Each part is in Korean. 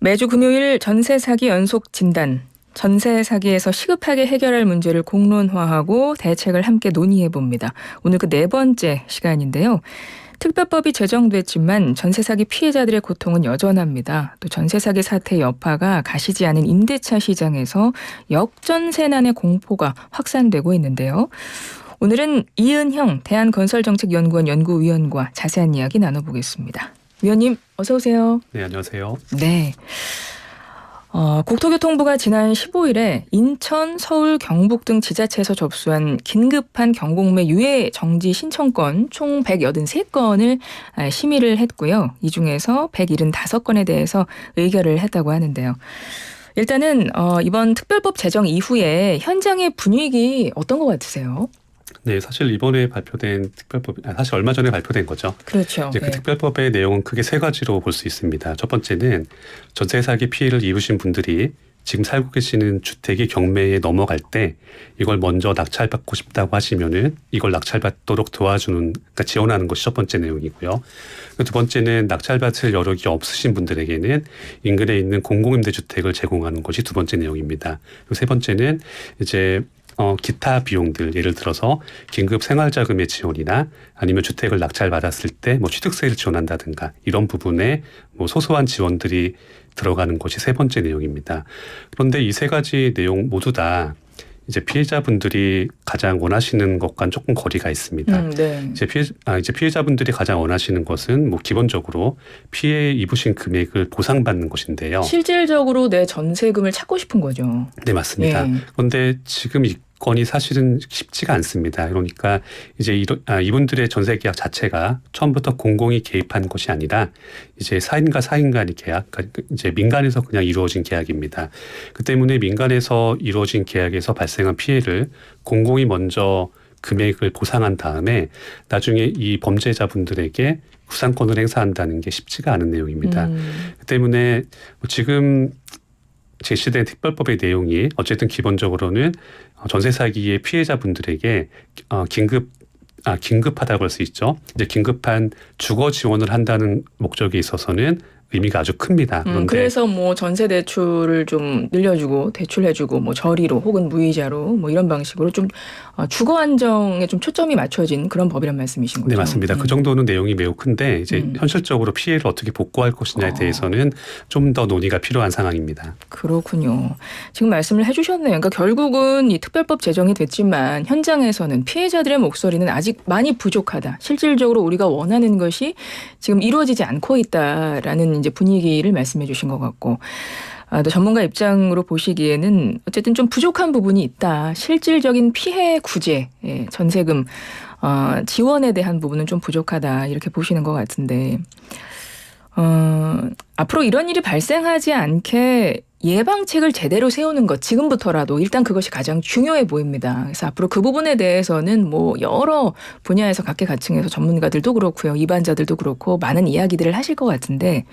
매주 금요일 전세 사기 연속 진단. 전세 사기에서 시급하게 해결할 문제를 공론화하고 대책을 함께 논의해 봅니다. 오늘 그 네 번째 시간인데요. 특별법이 제정됐지만 전세 사기 피해자들의 고통은 여전합니다. 또 전세 사기 사태 여파가 가시지 않은 임대차 시장에서 역전세난의 공포가 확산되고 있는데요. 오늘은 이은형 대한건설정책연구원 연구위원과 자세한 이야기 나눠보겠습니다. 위원님 어서 오세요. 네, 안녕하세요. 네. 국토교통부가 지난 15일에 인천, 서울, 경북 등 지자체에서 접수한 긴급한 경공매 유예 정지 신청건 총 183건을 심의를 했고요. 이 중에서 175건에 대해서 의결을 했다고 하는데요. 일단은 이번 특별법 제정 이후에 현장의 분위기 어떤 것 같으세요? 네, 사실 이번에 발표된 특별법, 사실 얼마 전에 발표된 거죠. 그렇죠. 이제 그 특별법의 내용은 크게 세 가지로 볼 수 있습니다. 첫 번째는 전세 사기 피해를 입으신 분들이 지금 살고 계시는 주택이 경매에 넘어갈 때 이걸 먼저 낙찰받고 싶다고 하시면은 이걸 낙찰받도록 도와주는, 그러니까 지원하는 것이 첫 번째 내용이고요. 두 번째는 낙찰받을 여력이 없으신 분들에게는 인근에 있는 공공임대주택을 제공하는 것이 두 번째 내용입니다. 그리고 세 번째는 이제 기타 비용들, 예를 들어서 긴급 생활자금의 지원이나 아니면 주택을 낙찰받았을 때 뭐 취득세를 지원한다든가 이런 부분에 뭐 소소한 지원들이 들어가는 것이 세 번째 내용입니다. 그런데 이 세 가지 내용 모두 다 이제 피해자분들이 가장 원하시는 것과는 조금 거리가 있습니다. 네. 이제 피해자분들이 가장 원하시는 것은 뭐 기본적으로 피해 입으신 금액을 보상받는 것인데요. 실질적으로 내 전세금을 찾고 싶은 거죠. 네, 맞습니다. 예. 그런데 지금 이 건이 사실은 쉽지가 않습니다. 그러니까 이제 이분들의 전세 계약 자체가 처음부터 공공이 개입한 것이 아니라 이제 사인과 사인 간의 계약, 그러니까 이제 민간에서 그냥 이루어진 계약입니다. 그 때문에 민간에서 이루어진 계약에서 발생한 피해를 공공이 먼저 금액을 보상한 다음에 나중에 이 범죄자분들에게 구상권을 행사한다는 게 쉽지가 않은 내용입니다. 그 때문에 지금 제시된 특별법의 내용이 어쨌든 기본적으로는 전세 사기의 피해자분들에게 긴급하다고 할 수 있죠. 이제 긴급한 주거 지원을 한다는 목적에 있어서는 의미가 아주 큽니다. 그래서 뭐 전세 대출을 좀 늘려주고 대출해주고 뭐 저리로 혹은 무이자로 뭐 이런 방식으로 좀 주거 안정에 좀 초점이 맞춰진 그런 법이란 말씀이신 거죠? 네, 맞습니다. 그 정도는 내용이 매우 큰데 이제 현실적으로 피해를 어떻게 복구할 것이냐에 대해서는 좀 더 논의가 필요한 상황입니다. 그렇군요. 지금 말씀을 해주셨네요. 그러니까 결국은 이 특별법 제정이 됐지만 현장에서는 피해자들의 목소리는 아직 많이 부족하다. 실질적으로 우리가 원하는 것이 지금 이루어지지 않고 있다라는 이제 분위기를 말씀해 주신 것 같고, 또 전문가 입장으로 보시기에는 어쨌든 좀 부족한 부분이 있다. 실질적인 피해 구제, 전세금 지원에 대한 부분은 좀 부족하다 이렇게 보시는 것 같은데, 앞으로 이런 일이 발생하지 않게 예방책을 제대로 세우는 것, 지금부터라도 일단 그것이 가장 중요해 보입니다. 그래서 앞으로 그 부분에 대해서는 뭐 여러 분야에서 각계각층에서 전문가들도 그렇고요, 입안자들도 그렇고 많은 이야기들을 하실 것 같은데,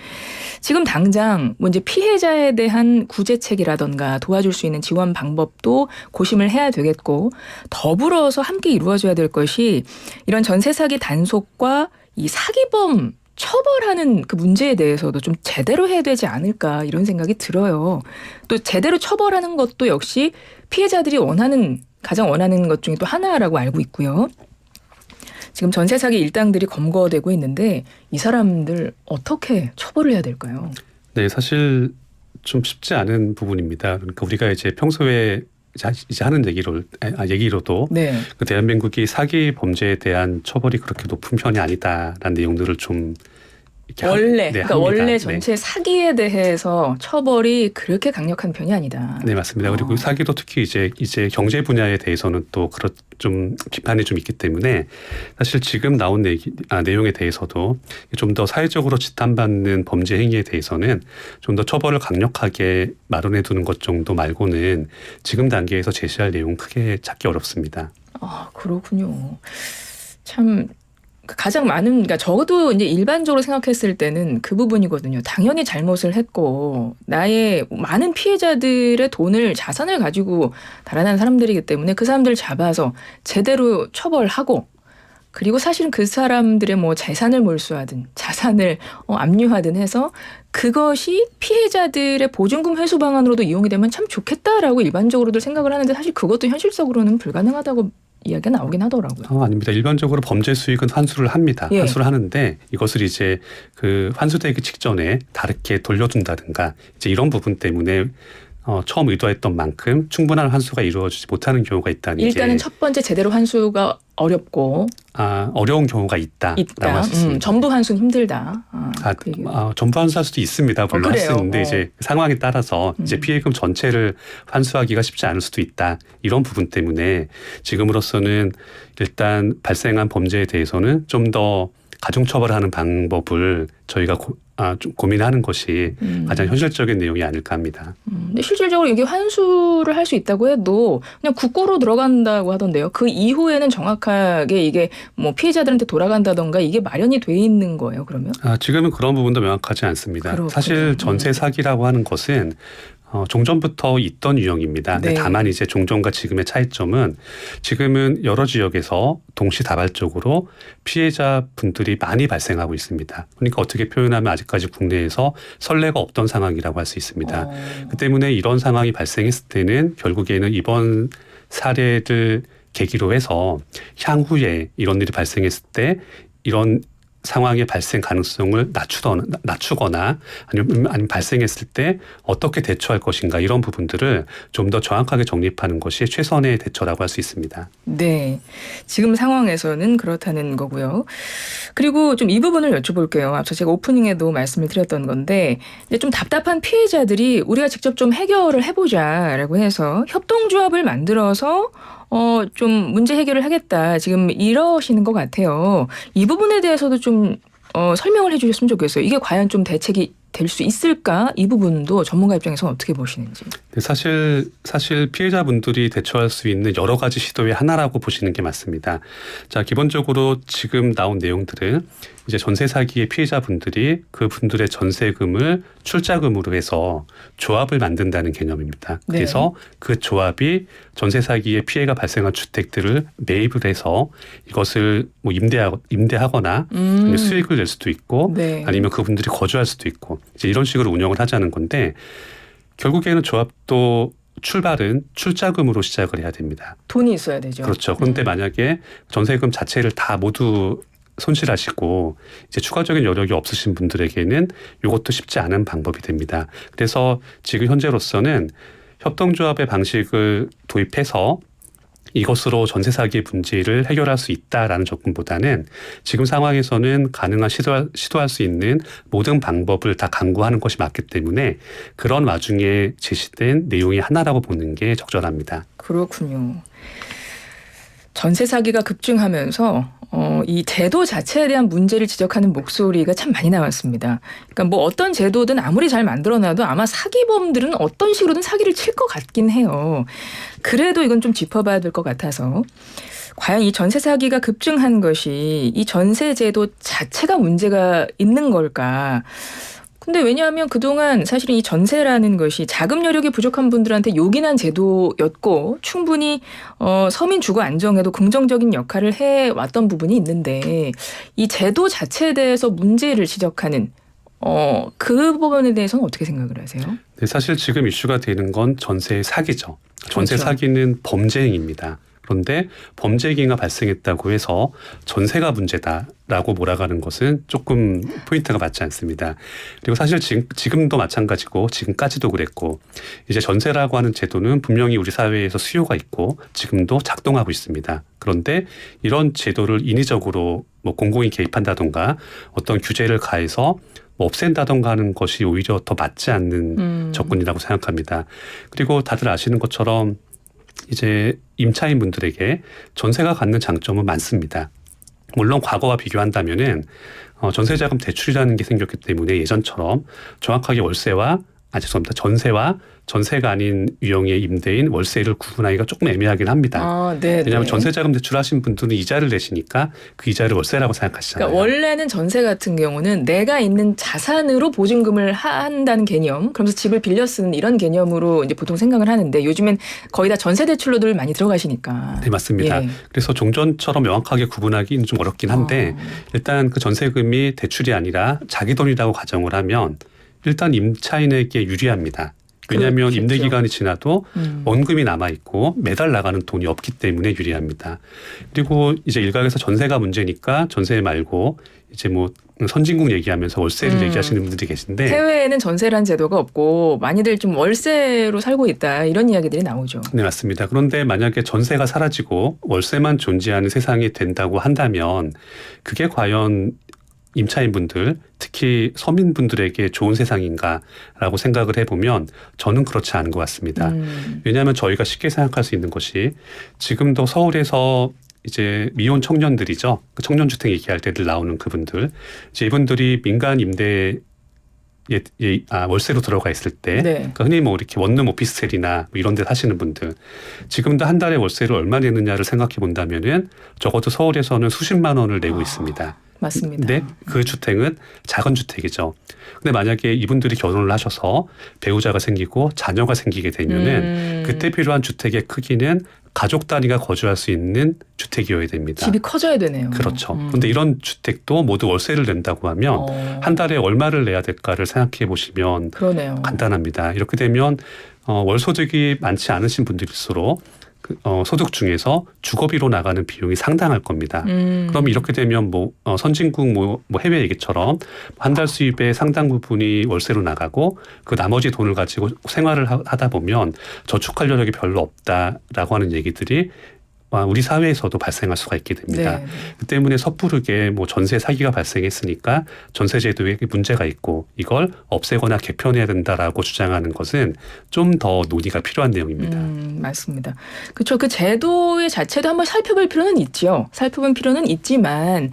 지금 당장 뭐 이제 피해자에 대한 구제책이라던가 도와줄 수 있는 지원 방법도 고심을 해야 되겠고, 더불어서 함께 이루어져야 될 것이 이런 전세 사기 단속과 이 사기범 처벌하는 그 문제에 대해서도 좀 제대로 해야 되지 않을까 이런 생각이 들어요. 또 제대로 처벌하는 것도 역시 피해자들이 가장 원하는 것 중에 또 하나라고 알고 있고요. 지금 전세 사기 일당들이 검거되고 있는데 이 사람들 어떻게 처벌을 해야 될까요? 네, 사실 좀 쉽지 않은 부분입니다. 그러니까 우리가 이제 평소에 이제 하는 얘기로도 네. 그 대한민국이 사기 범죄에 대한 처벌이 그렇게 높은 편이 아니다라는 내용들을 좀 그러니까 원래 전체 사기에 대해서 처벌이 그렇게 강력한 편이 아니다. 네, 맞습니다. 그리고 사기도 특히 이제 경제 분야에 대해서는 또 좀 비판이 좀 있기 때문에 사실 지금 나온 내용에 대해서도 좀 더 사회적으로 지탄받는 범죄 행위에 대해서는 좀 더 처벌을 강력하게 마련해 두는 것 정도 말고는 지금 단계에서 제시할 내용은 크게 찾기 어렵습니다. 그렇군요. 참. 가장 그러니까 저도 이제 일반적으로 생각했을 때는 그 부분이거든요. 당연히 잘못을 했고, 나의 많은 피해자들의 자산을 가지고 달아난 사람들이기 때문에 그 사람들을 잡아서 제대로 처벌하고, 그리고 사실은 그 사람들의 뭐 재산을 몰수하든 자산을 압류하든 해서 그것이 피해자들의 보증금 회수 방안으로도 이용이 되면 참 좋겠다라고 일반적으로들 생각을 하는데 사실 그것도 현실적으로는 불가능하다고 이야기가 나오긴 하더라고요. 아닙니다. 일반적으로 범죄 수익은 환수를 합니다. 예. 환수를 하는데 이것을 이제 그 환수되기 직전에 다르게 돌려준다든가 이제 이런 부분 때문에 처음 의도했던 만큼 충분한 환수가 이루어지지 못하는 경우가 있다는 게 일단은 첫 번째 제대로 환수가 어렵고 어려운 경우가 있다라고 할 수 있습니다. 전부 환수는 힘들다. 전부 환수할 수도 있습니다. 물론 할 수 그래요. 있는데 이제 상황에 따라서 이제 피해금 전체를 환수하기가 쉽지 않을 수도 있다. 이런 부분 때문에 지금으로서는 일단 발생한 범죄에 대해서는 좀 더 가중처벌하는 방법을 저희가 좀 고민하는 것이 가장 현실적인 내용이 아닐까 합니다. 근데 실질적으로 이게 환수를 할 수 있다고 해도 그냥 국고로 들어간다고 하던데요. 그 이후에는 정확하게 이게 뭐 피해자들한테 돌아간다던가 이게 마련이 돼 있는 거예요. 그러면? 지금은 그런 부분도 명확하지 않습니다. 그렇군요. 사실 전세 사기라고 하는 것은 종전부터 있던 유형입니다. 네. 다만 이제 종전과 지금의 차이점은 지금은 여러 지역에서 동시다발적으로 피해자 분들이 많이 발생하고 있습니다. 그러니까 어떻게 표현하면 아직까지 국내에서 선례가 없던 상황이라고 할 수 있습니다. 그 때문에 이런 상황이 발생했을 때는 결국에는 이번 사례를 계기로 해서 향후에 이런 일이 발생했을 때 이런 상황의 발생 가능성을 낮추거나 아니면 발생했을 때 어떻게 대처할 것인가 이런 부분들을 좀 더 정확하게 정립하는 것이 최선의 대처라고 할 수 있습니다. 네. 지금 상황에서는 그렇다는 거고요. 그리고 좀 이 부분을 여쭤볼게요. 앞서 제가 오프닝에도 말씀을 드렸던 건데 이제 좀 답답한 피해자들이 우리가 직접 좀 해결을 해보자라고 해서 협동조합을 만들어서 좀 문제 해결을 하겠다. 지금 이러시는 것 같아요. 이 부분에 대해서도 좀 설명을 해 주셨으면 좋겠어요. 이게 과연 좀 대책이 될 수 있을까? 이 부분도 전문가 입장에서는 어떻게 보시는지. 사실 피해자분들이 대처할 수 있는 여러 가지 시도의 하나라고 보시는 게 맞습니다. 자, 기본적으로 지금 나온 내용들은 이제 전세 사기의 피해자분들이 그분들의 전세금을 출자금으로 해서 조합을 만든다는 개념입니다. 네. 그래서 그 조합이 전세 사기의 피해가 발생한 주택들을 매입을 해서 이것을 뭐 임대하거나 아니면 수익을 낼 수도 있고 네. 아니면 그분들이 거주할 수도 있고 이제 이런 식으로 운영을 하자는 건데 결국에는 조합도 출발은 출자금으로 시작을 해야 됩니다. 돈이 있어야 되죠. 그렇죠. 그런데 만약에 전세금 자체를 다 모두 손실하시고 이제 추가적인 여력이 없으신 분들에게는 이것도 쉽지 않은 방법이 됩니다. 그래서 지금 현재로서는 협동조합의 방식을 도입해서 이것으로 전세 사기의 문제를 해결할 수 있다라는 접근보다는 지금 상황에서는 가능한 시도할 수 있는 모든 방법을 다 강구하는 것이 맞기 때문에 그런 와중에 제시된 내용이 하나라고 보는 게 적절합니다. 그렇군요. 전세 사기가 급증하면서 이 제도 자체에 대한 문제를 지적하는 목소리가 참 많이 나왔습니다. 그러니까 뭐 어떤 제도든 아무리 잘 만들어놔도 아마 사기범들은 어떤 식으로든 사기를 칠 것 같긴 해요. 그래도 이건 좀 짚어봐야 될 것 같아서 과연 이 전세 사기가 급증한 것이 이 전세 제도 자체가 문제가 있는 걸까? 근데 왜냐하면 그동안 사실은 이 전세라는 것이 자금 여력이 부족한 분들한테 요긴한 제도였고 충분히 서민 주거 안정에도 긍정적인 역할을 해왔던 부분이 있는데 이 제도 자체에 대해서 문제를 지적하는 그 부분에 대해서는 어떻게 생각을 하세요? 네, 사실 지금 이슈가 되는 건 전세 사기죠. 전세 그렇죠. 사기는 범죄 행위입니다. 그런데 범죄 행위가 발생했다고 해서 전세가 문제다라고 몰아가는 것은 조금 포인트가 맞지 않습니다. 그리고 사실 지금도 마찬가지고 지금까지도 그랬고 이제 전세라고 하는 제도는 분명히 우리 사회에서 수요가 있고 지금도 작동하고 있습니다. 그런데 이런 제도를 인위적으로 뭐 공공이 개입한다던가 어떤 규제를 가해서 뭐 없앤다던가 하는 것이 오히려 더 맞지 않는 접근이라고 생각합니다. 그리고 다들 아시는 것처럼 이제 임차인 분들에게 전세가 갖는 장점은 많습니다. 물론 과거와 비교한다면은 전세자금 대출이라는 게 생겼기 때문에 예전처럼 정확하게 전세와 전세가 아닌 유형의 임대인 월세를 구분하기가 조금 애매하긴 합니다. 왜냐하면 전세자금 대출하신 분들은 이자를 내시니까 그 이자를 월세라고 생각하시잖아요. 그러니까 원래는 전세 같은 경우는 내가 있는 자산으로 보증금을 한다는 개념, 그러면서 집을 빌려 쓰는 이런 개념으로 이제 보통 생각을 하는데 요즘엔 거의 다 전세 대출로들 많이 들어가시니까. 네, 맞습니다. 예. 그래서 종전처럼 명확하게 구분하기는 좀 어렵긴 한데 일단 그 전세금이 대출이 아니라 자기 돈이라고 가정을 하면 일단 임차인에게 유리합니다. 왜냐하면 그렇겠죠. 임대 기간이 지나도 원금이 남아 있고 매달 나가는 돈이 없기 때문에 유리합니다. 그리고 이제 일각에서 전세가 문제니까 전세 말고 이제 뭐 선진국 얘기하면서 월세를 얘기하시는 분들이 계신데 해외에는 전세란 제도가 없고 많이들 좀 월세로 살고 있다 이런 이야기들이 나오죠. 네, 맞습니다. 그런데 만약에 전세가 사라지고 월세만 존재하는 세상이 된다고 한다면 그게 과연 임차인분들, 특히 서민분들에게 좋은 세상인가라고 생각을 해보면 저는 그렇지 않은 것 같습니다. 왜냐하면 저희가 쉽게 생각할 수 있는 것이 지금도 서울에서 이제 미혼 청년들이죠. 그 청년주택 얘기할 때 늘 나오는 그분들. 이제 이분들이 민간 임대 월세로 들어가 있을 때 네. 그러니까 흔히 뭐 이렇게 원룸 오피스텔이나 뭐 이런 데 사시는 분들 지금도 한 달에 월세를 얼마 내느냐를 생각해 본다면은 적어도 서울에서는 수십만 원을 내고 있습니다. 맞습니다. 근데 그 주택은 작은 주택이죠. 근데 만약에 이분들이 결혼을 하셔서 배우자가 생기고 자녀가 생기게 되면은 그때 필요한 주택의 크기는 가족 단위가 거주할 수 있는 주택이어야 됩니다. 집이 커져야 되네요. 그렇죠. 그런데 이런 주택도 모두 월세를 낸다고 하면 한 달에 얼마를 내야 될까를 생각해 보시면 그러네요. 간단합니다. 이렇게 되면 월 소득이 많지 않으신 분들일수록 소득 중에서 주거비로 나가는 비용이 상당할 겁니다. 그럼 이렇게 되면 선진국 해외 얘기처럼 한 달 수입의 상당 부분이 월세로 나가고 그 나머지 돈을 가지고 생활을 하다 보면 저축할 여력이 별로 없다라고 하는 얘기들이 우리 사회에서도 발생할 수가 있게 됩니다. 네. 그 때문에 섣부르게 전세 사기가 발생했으니까 전세 제도에 문제가 있고 이걸 없애거나 개편해야 된다라고 주장하는 것은 좀 더 논의가 필요한 내용입니다. 맞습니다. 그렇죠. 그 제도의 자체도 한번 살펴볼 필요는 있죠. 살펴볼 필요는 있지만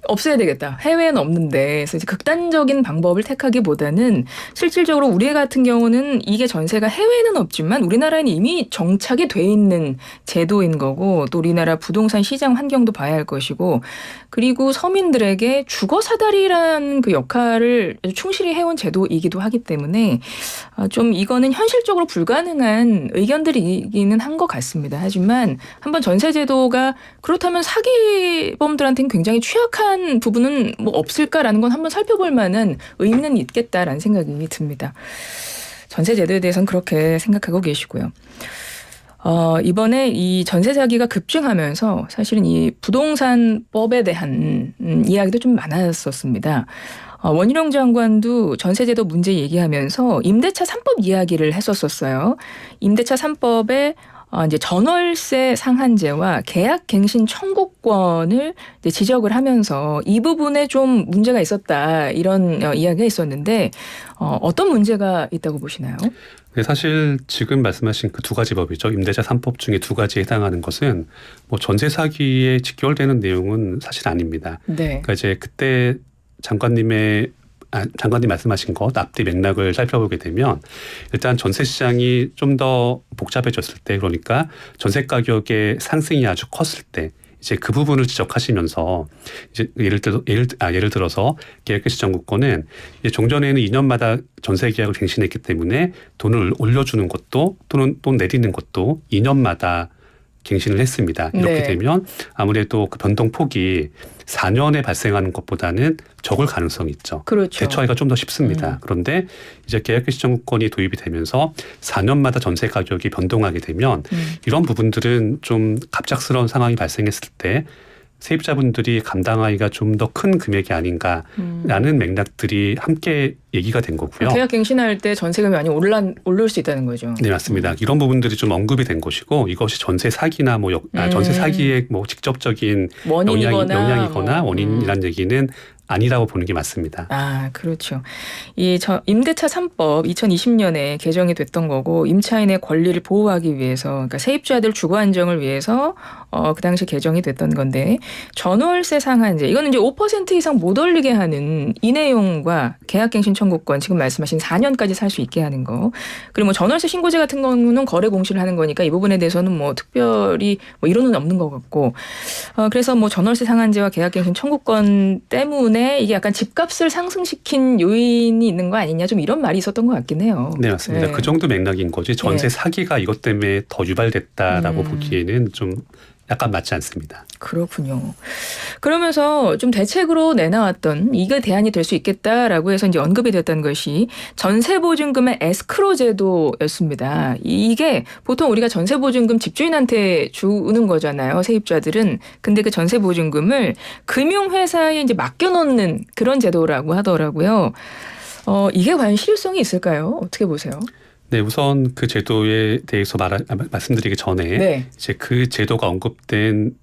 없애야 되겠다. 해외에는 없는데 그래서 이제 극단적인 방법을 택하기보다는 실질적으로 우리 같은 경우는 이게 전세가 해외에는 없지만 우리나라에는 이미 정착이 돼 있는 제도인 거고 또 우리나라 부동산 시장 환경도 봐야 할 것이고 그리고 서민들에게 주거 사다리라는 그 역할을 충실히 해온 제도이기도 하기 때문에 좀 이거는 현실적으로 불가능한 의견들이기는 한 것 같습니다. 하지만 한번 전세 제도가 그렇다면 사기범들한테는 굉장히 취약한 부분은 없을까라는 건 한번 살펴볼 만한 의미는 있겠다라는 생각이 듭니다. 전세 제도에 대해서는 그렇게 생각하고 계시고요. 이번에 이 전세 사기가 급증하면서 사실은 이 부동산법에 대한 이야기도 좀 많았었습니다. 원희룡 장관도 전세제도 문제 얘기하면서 임대차 3법 이야기를 했었어요. 임대차 3법에 이제 전월세 상한제와 계약갱신 청구권을 이제 지적을 하면서 이 부분에 좀 문제가 있었다 이런 이야기가 있었는데 어떤 문제가 있다고 보시나요? 네, 사실 지금 말씀하신 그 두 가지 법이죠. 임대차 3법 중에 두 가지에 해당하는 것은 전세 사기에 직결되는 내용은 사실 아닙니다. 네. 그러니까 이제 그때 장관님 말씀하신 것 앞뒤 맥락을 살펴보게 되면 일단 전세 시장이 좀 더 복잡해졌을 때 그러니까 전세 가격의 상승이 아주 컸을 때 이제 그 부분을 지적하시면서 이제 예를 들어서 계약갱신 청구권은 종전에는 2년마다 전세 계약을 갱신했기 때문에 돈을 올려주는 것도 또는 돈 내리는 것도 2년마다 갱신을 했습니다. 이렇게 네. 되면 아무래도 그 변동 폭이 4년에 발생하는 것보다는 적을 가능성이 있죠. 그렇죠. 대처하기가 좀 더 쉽습니다. 그런데 이제 계약갱신 청구권이 도입이 되면서 4년마다 전세 가격이 변동하게 되면 이런 부분들은 좀 갑작스러운 상황이 발생했을 때 세입자분들이 감당하기가 좀 더 큰 금액이 아닌가라는 맥락들이 함께 얘기가 된 거고요. 계약 갱신할 때 전세금이 많이 오를 수 있다는 거죠. 네, 맞습니다. 이런 부분들이 좀 언급이 된 것이고 이것이 전세 사기나 전세 사기의 직접적인 영향이거나 원인이란 얘기는 아니라고 보는 게 맞습니다. 그렇죠. 이 임대차 3법 2020년에 개정이 됐던 거고 임차인의 권리를 보호하기 위해서 그러니까 세입자들 주거 안정을 위해서 그 당시 개정이 됐던 건데 전월세 상한제 이거는 이제 5% 이상 못 올리게 하는 이 내용과 계약갱신 청구권 지금 말씀하신 4년까지 살 수 있게 하는 거 그리고 전월세 신고제 같은 경우는 거래 공시를 하는 거니까 이 부분에 대해서는 특별히 이론은 없는 것 같고 그래서 전월세 상한제와 계약갱신 청구권 때문에 이게 약간 집값을 상승시킨 요인이 있는 거 아니냐 좀 이런 말이 있었던 것 같긴 해요. 네, 맞습니다. 네. 그 정도 맥락인 거지 전세 사기가 이것 때문에 더 유발됐다라고 보기에는 좀 약간 맞지 않습니다. 그렇군요. 그러면서 좀 대책으로 내놔왔던 이게 대안이 될 수 있겠다라고 해서 이제 언급이 됐던 것이 전세보증금의 에스크로 제도였습니다. 이게 보통 우리가 전세보증금 집주인한테 주는 거잖아요. 세입자들은. 근데 그 전세보증금을 금융회사에 이제 맡겨놓는 그런 제도라고 하더라고요. 이게 과연 실효성이 있을까요? 어떻게 보세요? 네, 우선 그 제도에 대해서 말씀드리기 전에 네. 이제 그 제도가 언급된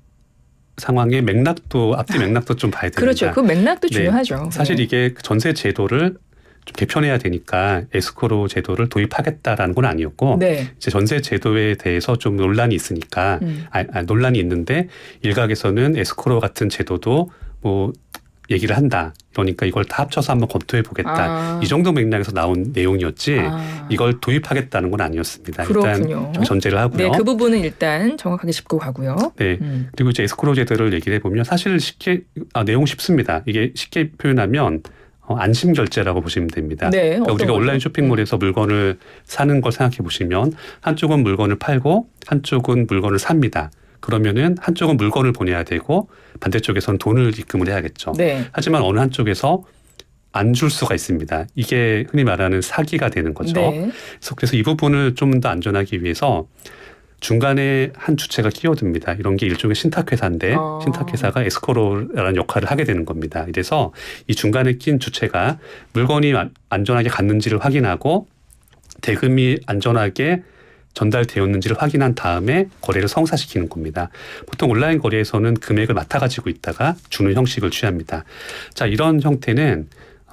상황의 맥락도 앞뒤 맥락도 좀 봐야 됩니다. 그렇죠. 그 맥락도 네, 중요하죠. 사실 네. 이게 전세 제도를 좀 개편해야 되니까 에스코로 제도를 도입하겠다라는 건 아니었고 네. 이제 전세 제도에 대해서 좀 논란이 있으니까 논란이 있는데 일각에서는 에스코로 같은 제도도 뭐 얘기를 한다. 그러니까 이걸 다 합쳐서 한번 검토해 보겠다. 이 정도 맥락에서 나온 내용이었지 이걸 도입하겠다는 건 아니었습니다. 그렇군요. 일단 전제를 하고요. 네, 그 부분은 일단 정확하게 짚고 가고요. 네. 그리고 이제 에스크로 제도를 얘기를 해보면 사실 쉽게 내용 쉽습니다. 이게 쉽게 표현하면 안심 결제라고 보시면 됩니다. 네, 그러니까 우리가 온라인 쇼핑몰에서 물건을 사는 걸 생각해 보시면 한쪽은 물건을 팔고 한쪽은 물건을 삽니다. 그러면은 한쪽은 물건을 보내야 되고 반대쪽에서는 돈을 입금을 해야겠죠. 네. 하지만 어느 한쪽에서 안 줄 수가 있습니다. 이게 흔히 말하는 사기가 되는 거죠. 네. 그래서 이 부분을 좀 더 안전하기 위해서 중간에 한 주체가 끼어듭니다. 이런 게 일종의 신탁회사인데 신탁회사가 에스코로라는 역할을 하게 되는 겁니다. 이래서 이 중간에 낀 주체가 물건이 안전하게 갔는지를 확인하고 대금이 안전하게 전달되었는지를 확인한 다음에 거래를 성사시키는 겁니다. 보통 온라인 거래에서는 금액을 맡아가지고 있다가 주는 형식을 취합니다. 자, 이런 형태는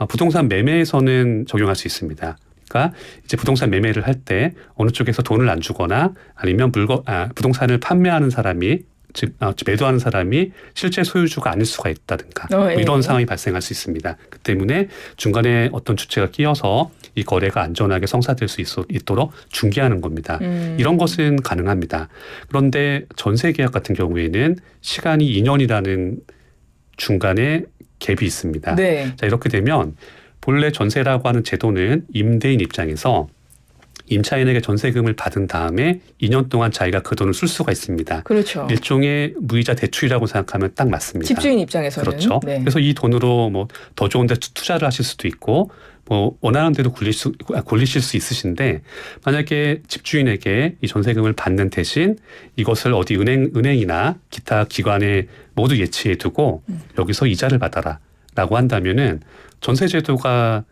부동산 매매에서는 적용할 수 있습니다. 그러니까 이제 부동산 매매를 할 때 어느 쪽에서 돈을 안 주거나 아니면 부동산을 판매하는 사람이 즉 매도하는 사람이 실제 소유주가 아닐 수가 있다든가 뭐 이런 상황이 발생할 수 있습니다. 그 때문에 중간에 어떤 주체가 끼어서 이 거래가 안전하게 성사될 수 있도록 중개하는 겁니다. 이런 것은 가능합니다. 그런데 전세 계약 같은 경우에는 시간이 2년이라는 중간에 갭이 있습니다. 네. 자, 이렇게 되면 본래 전세라고 하는 제도는 임대인 입장에서 임차인에게 전세금을 받은 다음에 2년 동안 자기가 그 돈을 쓸 수가 있습니다. 그렇죠. 일종의 무이자 대출이라고 생각하면 딱 맞습니다. 집주인 입장에서는. 그렇죠. 네. 그래서 이 돈으로 뭐 더 좋은 데 투자를 하실 수도 있고 뭐 원하는 대로 굴리실 수 있으신데 만약에 집주인에게 이 전세금을 받는 대신 이것을 어디 은행이나 기타 기관에 모두 예치해 두고 여기서 이자를 받아라 라고 한다면은 전세제도가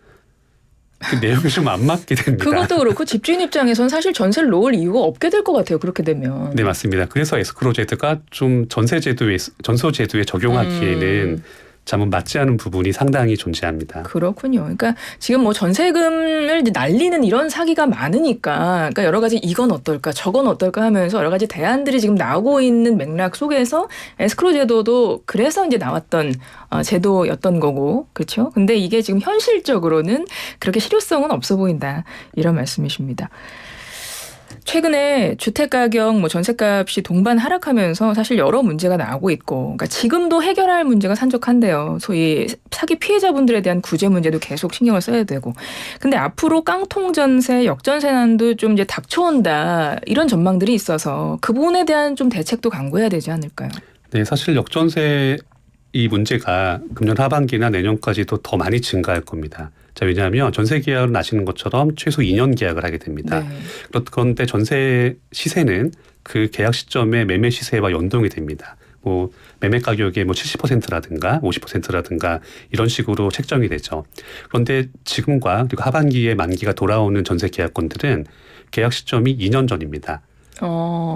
그 내용이 좀 안 맞게 됩니다. 그것도 그렇고 집주인 입장에서는 사실 전세를 놓을 이유가 없게 될 것 같아요. 그렇게 되면. 네, 맞습니다. 그래서 에스크로 제도가 좀 전소제도에 적용하기에는 참 맞지 않은 부분이 상당히 존재합니다. 그렇군요. 그러니까 지금 뭐 전세금을 날리는 이런 사기가 많으니까 그러니까 여러 가지 이건 어떨까 저건 어떨까 하면서 여러 가지 대안들이 지금 나오고 있는 맥락 속에서 에스크로 제도도 그래서 이제 나왔던 제도였던 거고 그렇죠. 근데 이게 지금 현실적으로는 그렇게 실효성은 없어 보인다. 이런 말씀이십니다. 최근에 주택가격, 뭐 전셋값이 동반 하락하면서 사실 여러 문제가 나오고 있고, 그러니까 지금도 해결할 문제가 산적한데요. 소위 사기 피해자분들에 대한 구제 문제도 계속 신경을 써야 되고, 근데 앞으로 깡통 전세, 역전세 난도 좀 이제 닥쳐온다 이런 전망들이 있어서 그 부분에 대한 좀 대책도 강구해야 되지 않을까요? 네, 사실 역전세 이 문제가 금년 하반기나 내년까지도 더 많이 증가할 겁니다. 자, 왜냐하면 전세 계약은 아시는 것처럼 최소 2년 계약을 하게 됩니다. 네. 그런데 전세 시세는 그 계약 시점의 매매 시세와 연동이 됩니다. 뭐 매매 가격의 뭐 70%라든가 50%라든가 이런 식으로 책정이 되죠. 그런데 지금과 그리고 하반기에 만기가 돌아오는 전세 계약권들은 계약 시점이 2년 전입니다.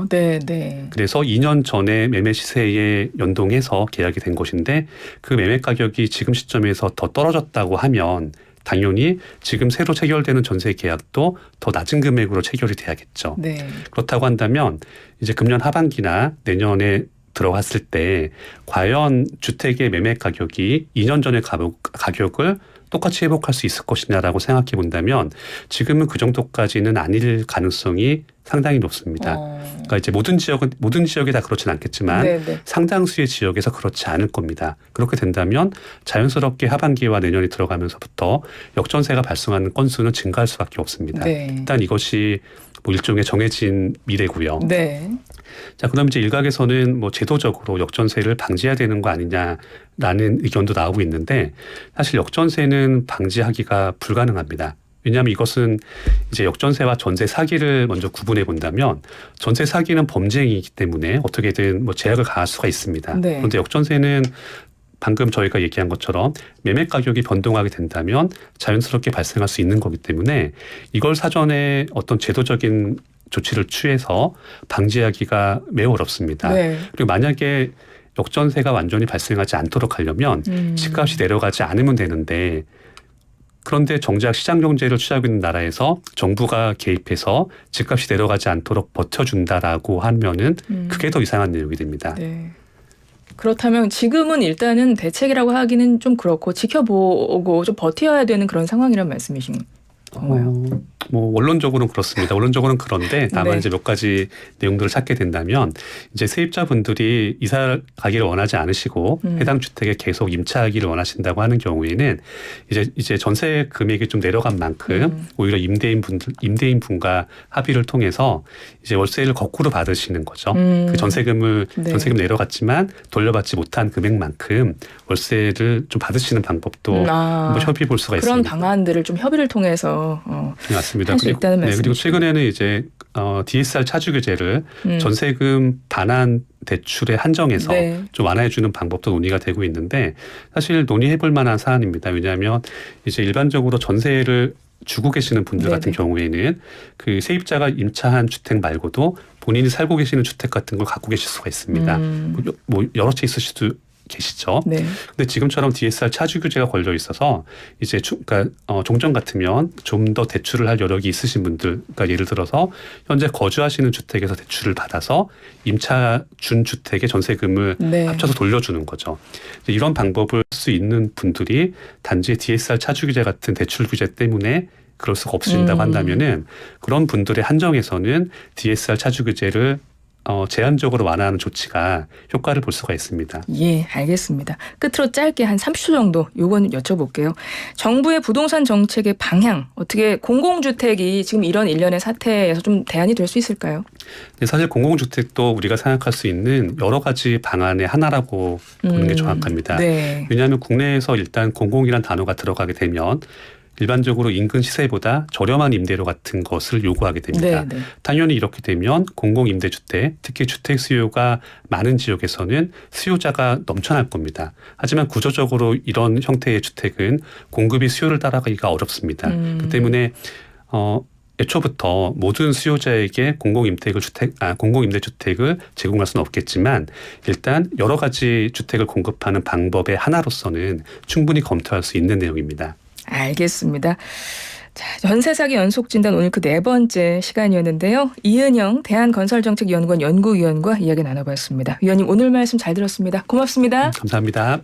네. 그래서 2년 전에 매매 시세에 연동해서 계약이 된 것인데 그 매매 가격이 지금 시점에서 더 떨어졌다고 하면 당연히 지금 새로 체결되는 전세 계약도 더 낮은 금액으로 체결이 돼야겠죠. 네. 그렇다고 한다면 이제 금년 하반기나 내년에 들어갔을 때 과연 주택의 매매 가격이 2년 전의 가격을 똑같이 회복할 수 있을 것이냐라고 생각해 본다면 지금은 그 정도까지는 아닐 가능성이 상당히 높습니다. 그러니까 이제 모든 지역이 다 그렇지는 않겠지만 네네. 상당수의 지역에서 그렇지 않을 겁니다. 그렇게 된다면 자연스럽게 하반기와 내년이 들어가면서부터 역전세가 발생하는 건수는 증가할 수밖에 없습니다. 네. 일단 이것이 뭐 일종의 정해진 미래고요. 네. 자, 그럼 이제 일각에서는 뭐 제도적으로 역전세를 방지해야 되는 거 아니냐라는 의견도 나오고 있는데 사실 역전세는 방지하기가 불가능합니다. 왜냐하면 이것은 이제 역전세와 전세 사기를 먼저 구분해 본다면 전세 사기는 범죄이기 때문에 어떻게든 뭐 제약을 가할 수가 있습니다. 네. 그런데 역전세는 방금 저희가 얘기한 것처럼 매매 가격이 변동하게 된다면 자연스럽게 발생할 수 있는 거기 때문에 이걸 사전에 어떤 제도적인 조치를 취해서 방지하기가 매우 어렵습니다. 네. 그리고 만약에 역전세가 완전히 발생하지 않도록 하려면 집값이 내려가지 않으면 되는데 그런데 정작 시장경제를 취하고 있는 나라에서 정부가 개입해서 집값이 내려가지 않도록 버텨준다라고 하면은 그게 더 이상한 내용이 됩니다. 네. 그렇다면 지금은 일단은 대책이라고 하기는 좀 그렇고 지켜보고 좀 버텨야 되는 그런 상황이란 말씀이신 건가요? 뭐 원론적으로는 그렇습니다. 원론적으로는 그런데 다만 네. 이제 몇 가지 내용들을 찾게 된다면 이제 세입자분들이 이사 가기를 원하지 않으시고 해당 주택에 계속 임차하기를 원하신다고 하는 경우에는 이제 전세 금액이 좀 내려간 만큼 오히려 임대인분과 합의를 통해서 이제 월세를 거꾸로 받으시는 거죠. 그 전세금 내려갔지만 돌려받지 못한 금액만큼 월세를 좀 받으시는 방법도 한번 협의해 볼 수가 그런 있습니다. 방안들을 좀 협의를 통해서 맞습니다. 할 수 있다는 말씀이시죠. 그리고 최근에는 이제 DSR 차주 규제를 전세금 반환 대출에 한정해서 네. 좀 완화해주는 방법도 논의가 되고 있는데 사실 논의해볼 만한 사안입니다. 왜냐하면 이제 일반적으로 전세를 주고 계시는 분들 네네. 같은 경우에는 그 세입자가 임차한 주택 말고도 본인이 살고 계시는 주택 같은 걸 갖고 계실 수가 있습니다. 뭐 여러 채 있으실 수도 계시죠. 네. 근데 지금처럼 DSR 차주 규제가 걸려 있어서 이제 그러니까 종전 같으면 좀 더 대출을 할 여력이 있으신 분들, 그러니까 예를 들어서 현재 거주하시는 주택에서 대출을 받아서 임차 준 주택의 전세금을 네. 합쳐서 돌려주는 거죠. 이런 방법을 할 수 있는 분들이 단지 DSR 차주 규제 같은 대출 규제 때문에 그럴 수가 없으신다고 한다면은 그런 분들의 한정에서는 DSR 차주 규제를 제한적으로 완화하는 조치가 효과를 볼 수가 있습니다. 예, 알겠습니다. 끝으로 짧게 한 30초 정도 요건 여쭤볼게요. 정부의 부동산 정책의 방향, 어떻게 공공주택이 지금 이런 일련의 사태에서 좀 대안이 될 수 있을까요? 근데 사실 공공주택도 우리가 생각할 수 있는 여러 가지 방안의 하나라고 보는 게 정확합니다. 네. 왜냐하면 국내에서 일단 공공이란 단어가 들어가게 되면 일반적으로 인근 시세보다 저렴한 임대료 같은 것을 요구하게 됩니다. 네, 네. 당연히 이렇게 되면 공공임대주택, 특히 주택 수요가 많은 지역에서는 수요자가 넘쳐날 겁니다. 하지만 구조적으로 이런 형태의 주택은 공급이 수요를 따라가기가 어렵습니다. 그 때문에 애초부터 모든 수요자에게 공공임대주택을 제공할 수는 없겠지만 일단 여러 가지 주택을 공급하는 방법의 하나로서는 충분히 검토할 수 있는 내용입니다. 알겠습니다. 자, 전세 사기 연속 진단 오늘 그 4번째 시간이었는데요. 이은영 대한건설정책연구원 연구위원과 이야기 나눠봤습니다. 위원님 오늘 말씀 잘 들었습니다. 고맙습니다. 감사합니다.